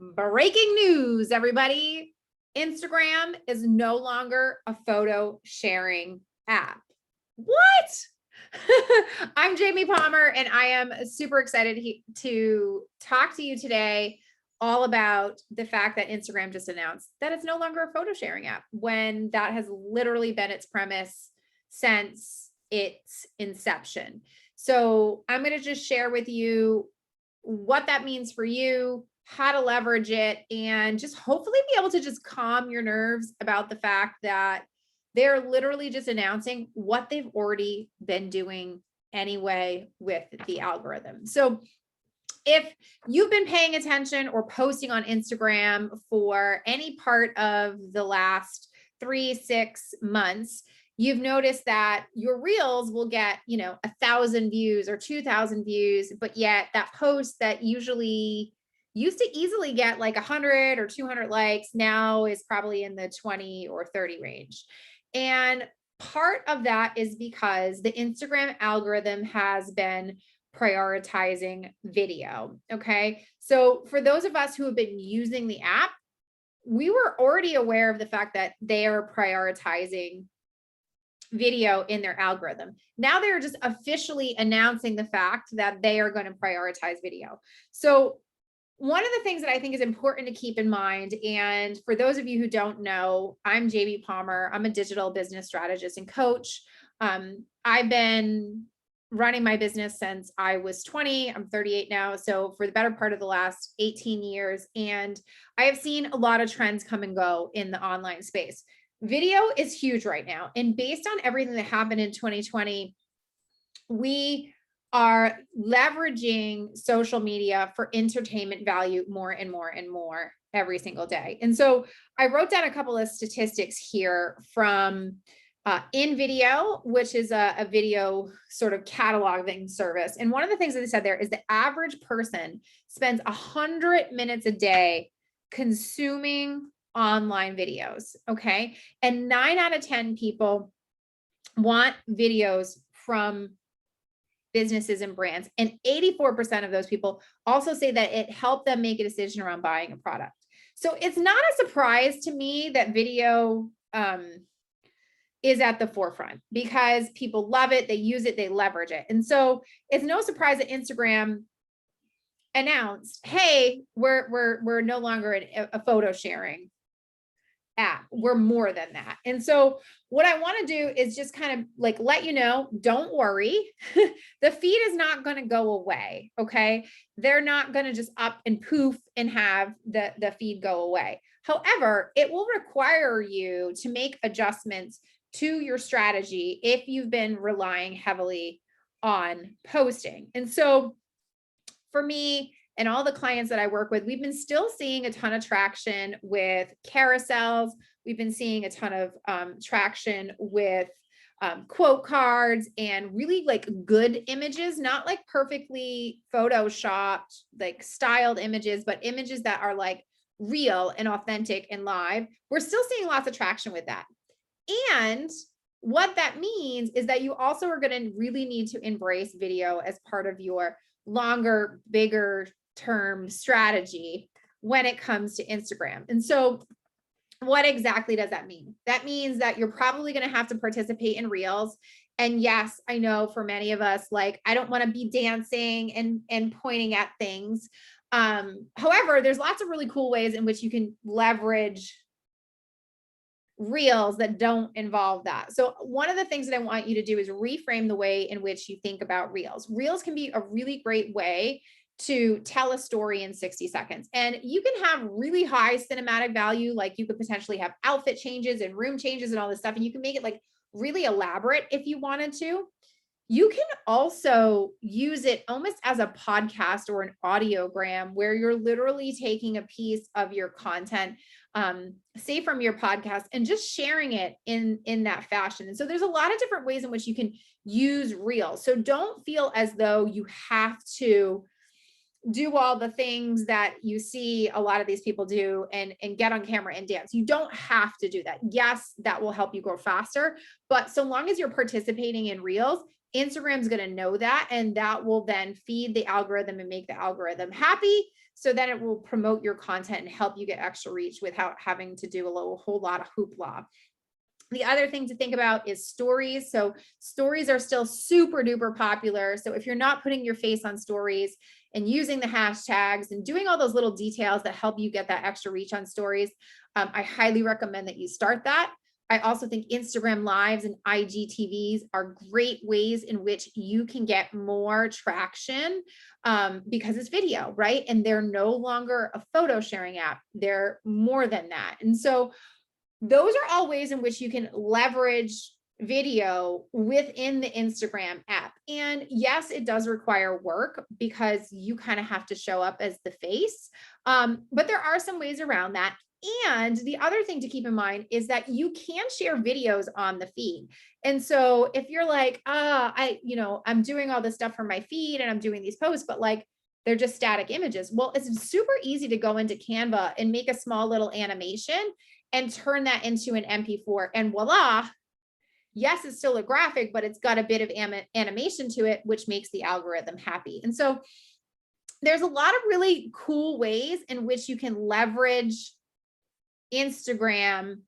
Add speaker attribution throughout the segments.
Speaker 1: Breaking news, everybody. Instagram is no longer a photo sharing app. What? I'm Jamie Palmer, and I am super excited to talk to you today all about the fact that Instagram just announced that it's no longer a photo sharing app when that has literally been its premise since its inception. So I'm going to just share with you what that means for you, how to leverage it, and just hopefully be able to just calm your nerves about the fact that they're literally just announcing what they've already been doing anyway with the algorithm. So if you've been paying attention or posting on Instagram for any part of the last 3-6 months, you've noticed that your reels will get, 1,000 views or 2,000 views, but yet that post that usually used to easily get like 100 or 200 likes now is probably in the 20 or 30 range. And part of that is because the Instagram algorithm has been prioritizing video. Okay. So for those of us who have been using the app, we were already aware of the fact that they are prioritizing video in their algorithm. Now they're just officially announcing the fact that they are going to prioritize video. So one of the things that I think is important to keep in mind, and for those of you who don't know, I'm Jamie Palmer. I'm a digital business strategist and coach. I've been running my business since I was 20. I'm 38 now. So for the better part of the last 18 years. And I have seen a lot of trends come and go in the online space. Video is huge right now. And based on everything that happened in 2020, we are leveraging social media for entertainment value more and more and more every single day. And so I wrote down a couple of statistics here from InVideo, which is a video sort of cataloging service. And one of the things that they said there is the average person spends 100 minutes a day consuming online videos. Okay. And 9 out of 10 people want videos from businesses and brands. And 84% of those people also say that it helped them make a decision around buying a product. So it's not a surprise to me that video is at the forefront because people love it, they use it, they leverage it. And so it's no surprise that Instagram announced, hey, we're no longer a photo sharing app. We're more than that. And so what I want to do is just kind of like let you know, don't worry. The feed is not going to go away. Okay. They're not going to just up and poof and have the feed go away. However, it will require you to make adjustments to your strategy if you've been relying heavily on posting. And so for me, and all the clients that I work with, we've been still seeing a ton of traction with carousels. We've been seeing a ton of traction with quote cards and really like good images, not like perfectly photoshopped, like styled images, but images that are like real and authentic and live. We're still seeing lots of traction with that. And what that means is that you also are going to really need to embrace video as part of your longer, bigger term strategy when it comes to Instagram. And so what exactly does that mean? That means that you're probably going to have to participate in reels. And yes, I know for many of us, like, I don't want to be dancing and pointing at things. However, there's lots of really cool ways in which you can leverage reels that don't involve that. So one of the things that I want you to do is reframe the way in which you think about reels. Reels can be a really great way to tell a story in 60 seconds. And you can have really high cinematic value, like you could potentially have outfit changes and room changes and all this stuff. And you can make it like really elaborate if you wanted to. You can also use it almost as a podcast or an audiogram where you're literally taking a piece of your content, say from your podcast, and just sharing it in that fashion. And so there's a lot of different ways in which you can use reels. So don't feel as though you have to do all the things that you see a lot of these people do and get on camera and dance. You don't have to do that. Yes, that will help you grow faster, but so long as you're participating in reels, Instagram's going to know that, and that will then feed the algorithm and make the algorithm happy. So then it will promote your content and help you get extra reach without having to do a whole lot of hoopla. The other thing to think about is stories. So stories are still super duper popular. So if you're not putting your face on stories and using the hashtags and doing all those little details that help you get that extra reach on stories, I highly recommend that you start that. I also think Instagram Lives and IGTVs are great ways in which you can get more traction because it's video, right? And they're no longer a photo sharing app. They're more than that. And so those are all ways in which you can leverage video within the Instagram app. And yes, it does require work because you kind of have to show up as the face. But there are some ways around that. And the other thing to keep in mind is that you can share videos on the feed. And so if you're like, I'm doing all this stuff for my feed and I'm doing these posts, but like, they're just static images. Well, it's super easy to go into Canva and make a small little animation and turn that into an MP4, and voila. Yes, it's still a graphic, but it's got a bit of animation to it, which makes the algorithm happy. And so there's a lot of really cool ways in which you can leverage Instagram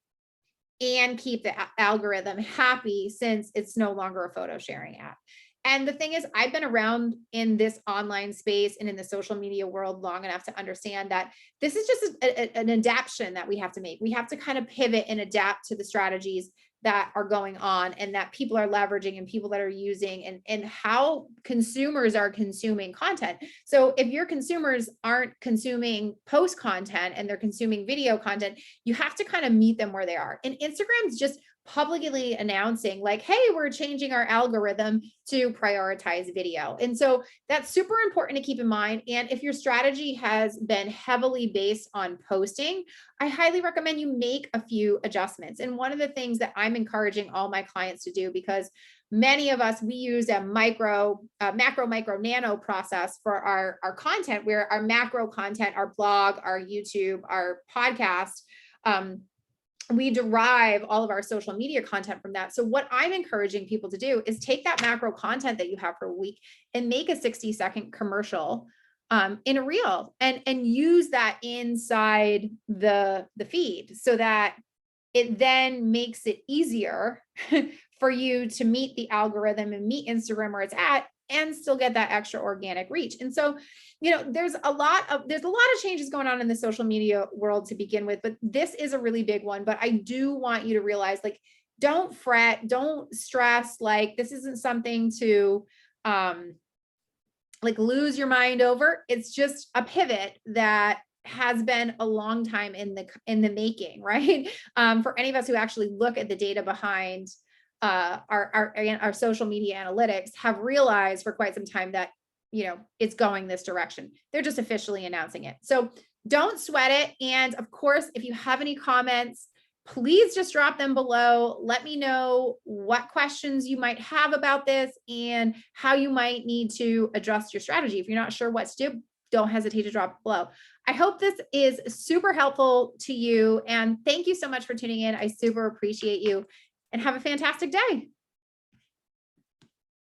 Speaker 1: and keep the algorithm happy, since it's no longer a photo sharing app. And the thing is, I've been around in this online space and in the social media world long enough to understand that this is just an adaptation that we have to make. We have to kind of pivot and adapt to the strategies that are going on and that people are leveraging and people that are using, and how consumers are consuming content. So if your consumers aren't consuming post content and they're consuming video content, you have to kind of meet them where they are. And Instagram's just publicly announcing like, hey, we're changing our algorithm to prioritize video. And so that's super important to keep in mind. And if your strategy has been heavily based on posting, I highly recommend you make a few adjustments. And one of the things that I'm encouraging all my clients to do, because many of us, we use a macro, micro, nano process for our content, where our macro content, our blog, our YouTube, our podcast, we derive all of our social media content from that. So what I'm encouraging people to do is take that macro content that you have for a week and make a 60-second commercial in a reel, and use that inside the feed, so that it then makes it easier for you to meet the algorithm and meet Instagram where it's at, and still get that extra organic reach. And so, there's a lot of changes going on in the social media world to begin with, but this is a really big one. But I do want you to realize, like, don't fret, don't stress. Like, this isn't something to like lose your mind over. It's just a pivot that has been a long time in the making, right? For any of us who actually look at the data behind our social media analytics, have realized for quite some time that, it's going this direction. They're just officially announcing it. So don't sweat it. And of course, if you have any comments, please just drop them below. Let me know what questions you might have about this and how you might need to adjust your strategy. If you're not sure what to do, don't hesitate to drop it below. I hope this is super helpful to you. And thank you so much for tuning in. I super appreciate you, and have a fantastic day.